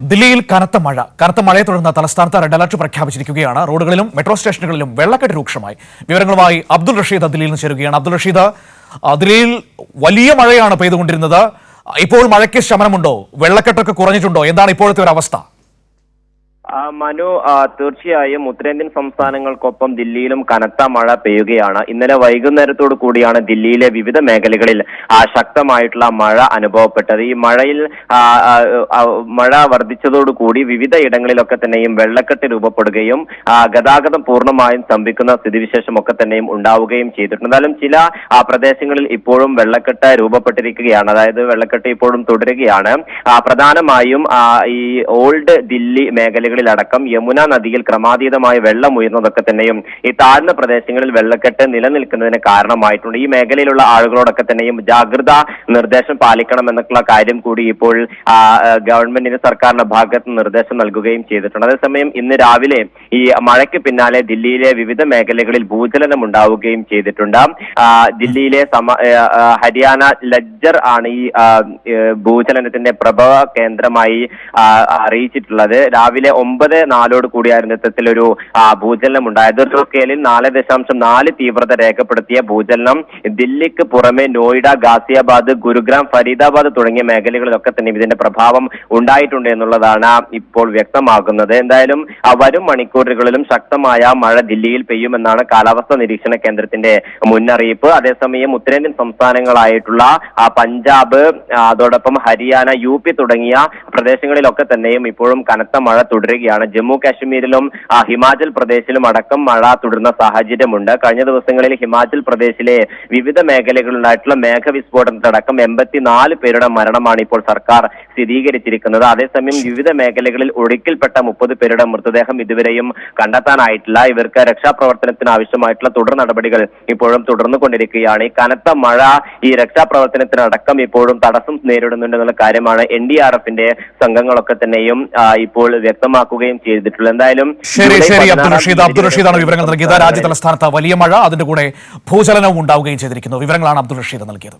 ദില്ലിയിൽ കനത്ത മഴയെ തുടർന്ന് തലസ്ഥാനത്ത് റെഡ് അലർട്ട് പ്രഖ്യാപിച്ചിരിക്കുകയാണ്. റോഡുകളിലും മെട്രോ സ്റ്റേഷനുകളിലും വെള്ളക്കെട്ട് രൂക്ഷമായി. വിവരങ്ങളുമായി അബ്ദുൾ റഷീദ് ദില്ലിയിൽ നിന്ന് ചേരുകയാണ്. അബ്ദുൾ റഷീദ്, ദില്ലിയിൽ വലിയ മഴയാണ് പെയ്തുകൊണ്ടിരുന്നത്. ഇപ്പോൾ മഴയ്ക്ക് ശമനമുണ്ടോ? വെള്ളക്കെട്ടൊക്കെ കുറഞ്ഞിട്ടുണ്ടോ? എന്താണ് ഇപ്പോഴത്തെ ഒരു അവസ്ഥ? മനു, തീർച്ചയായും ഉത്തരേന്ത്യൻ സംസ്ഥാനങ്ങൾക്കൊപ്പം ദില്ലിയിലും കനത്ത മഴ പെയ്യുകയാണ്. ഇന്നലെ വൈകുന്നേരത്തോടു കൂടിയാണ് ദില്ലിയിലെ വിവിധ മേഖലകളിൽ ശക്തമായിട്ടുള്ള മഴ അനുഭവപ്പെട്ടത്. ഈ മഴയിൽ മഴ വർദ്ധിച്ചതോടുകൂടി വിവിധ ഇടങ്ങളിലൊക്കെ തന്നെയും വെള്ളക്കെട്ട് രൂപപ്പെടുകയും ഗതാഗതം പൂർണ്ണമായും സ്തംഭിക്കുന്ന സ്ഥിതിവിശേഷമൊക്കെ തന്നെയും ഉണ്ടാവുകയും ചെയ്തിട്ടുണ്ട്. എന്നാലും ചില പ്രദേശങ്ങളിൽ ഇപ്പോഴും വെള്ളക്കെട്ട് രൂപപ്പെട്ടിരിക്കുകയാണ്. അതായത് വെള്ളക്കെട്ട് ഇപ്പോഴും തുടരുകയാണ്. പ്രധാനമായും ഈ ഓൾഡ് ദില്ലി മേഖലകളിൽ അടക്കം യമുന നദിയിൽ ക്രമാതീതമായ വെള്ളം ഉയർന്നതൊക്കെ തന്നെയും ഈ താഴ്ന്ന പ്രദേശങ്ങളിൽ വെള്ളക്കെട്ട് നിലനിൽക്കുന്നതിന് കാരണമായിട്ടുണ്ട്. ഈ മേഖലയിലുള്ള ആളുകളോടൊക്കെ തന്നെയും ജാഗ്രതാ നിർദ്ദേശം പാലിക്കണം എന്നുള്ള കാര്യം കൂടി ഇപ്പോൾ ഗവൺമെന്റിന് സർക്കാരിന്റെ ഭാഗത്ത് നിർദ്ദേശം നൽകുകയും ചെയ്തിട്ടുണ്ട്. അതേസമയം ഇന്ന് രാവിലെ ഈ മഴയ്ക്ക് പിന്നാലെ ദില്ലിയിലെ വിവിധ മേഖലകളിൽ ഭൂചലനം ഉണ്ടാവുകയും ചെയ്തിട്ടുണ്ട്. ദില്ലിയിലെ ഹരിയാന ലജ്ജർ ആണ് ഈ ഭൂചലനത്തിന്റെ പ്രഭവ കേന്ദ്രമായി അറിയിച്ചിട്ടുള്ളത്. രാവിലെ 9:04 കൂടിയായിരുന്നു ഇത്തരത്തിലൊരു ഭൂചലനം ഉണ്ടായത്. ഒരു സ്കെയിലിൽ 4.4 തീവ്രത രേഖപ്പെടുത്തിയ ഭൂചലനം ദില്ലിക്ക് പുറമെ നോയിഡ, ഗാസിയാബാദ്, ഗുരുഗ്രാം, ഫരീദാബാദ് തുടങ്ങിയ മേഖലകളിലൊക്കെ തന്നെ ഇതിന്റെ പ്രഭാവം ഉണ്ടായിട്ടുണ്ട് എന്നുള്ളതാണ് ഇപ്പോൾ വ്യക്തമാകുന്നത്. എന്തായാലും വരും മണിക്കൂറുകളിലും ശക്തമായ മഴ ദില്ലിയിൽ പെയ്യുമെന്നാണ് കാലാവസ്ഥാ നിരീക്ഷണ കേന്ദ്രത്തിന്റെ മുന്നറിയിപ്പ്. അതേസമയം ഉത്തരേന്ത്യൻ സംസ്ഥാനങ്ങളായിട്ടുള്ള പഞ്ചാബ്, അതോടൊപ്പം ഹരിയാന, UP തുടങ്ങിയ പ്രദേശങ്ങളിലൊക്കെ തന്നെയും ഇപ്പോഴും കനത്ത മഴ തുടരുകയാണ്. ജമ്മു കാശ്മീരിലും ഹിമാചൽ പ്രദേശിലും അടക്കം മഴ തുടരുന്ന സാഹചര്യമുണ്ട്. കഴിഞ്ഞ ദിവസങ്ങളിൽ ഹിമാചൽ പ്രദേശിലെ വിവിധ മേഖലകളിലായിട്ടുള്ള മേഘവിസ്ഫോടനത്തിലടക്കം 84 പേരുടെ മരണമാണ് ഇപ്പോൾ സർക്കാർ സ്ഥിരീകരിച്ചിരിക്കുന്നത്. അതേസമയം വിവിധ മേഖലകളിൽ ഒഴുക്കിൽപ്പെട്ട 30 പേരുടെ മൃതദേഹം ഇതുവരെയും കണ്ടെത്താനായിട്ടില്ല. ഇവർക്ക് രക്ഷാപ്രവർത്തനത്തിന് ആവശ്യമായിട്ടുള്ള തുടർ നടപടികൾ ഇപ്പോഴും തുടർന്നുകൊണ്ടിരിക്കുകയാണ്. ഈ കനത്ത മഴ ഈ രക്ഷാപ്രവർത്തനത്തിനടക്കം ഇപ്പോഴും തടസ്സം നേരിടുന്നുണ്ടെന്നുള്ള കാര്യമാണ് NDRFന്റെ സംഘങ്ങളൊക്കെ തന്നെയും ഇപ്പോൾ വ്യക്തമാക്കുകയും ചെയ്തിട്ടുള്ളത്. എന്തായാലും ശരി അബ്ദുൾ റഷീദാണ് വിവരങ്ങൾ നൽകിയത്. രാജ്യ തലസ്ഥാനത്ത് വലിയ മഴ, അതിന്റെ കൂടെ ഭൂചലനവും ഉണ്ടാവുകയും ചെയ്തിരിക്കുന്നു. വിവരങ്ങളാണ് അബ്ദുൾ റഷീദ് നൽകിയത്.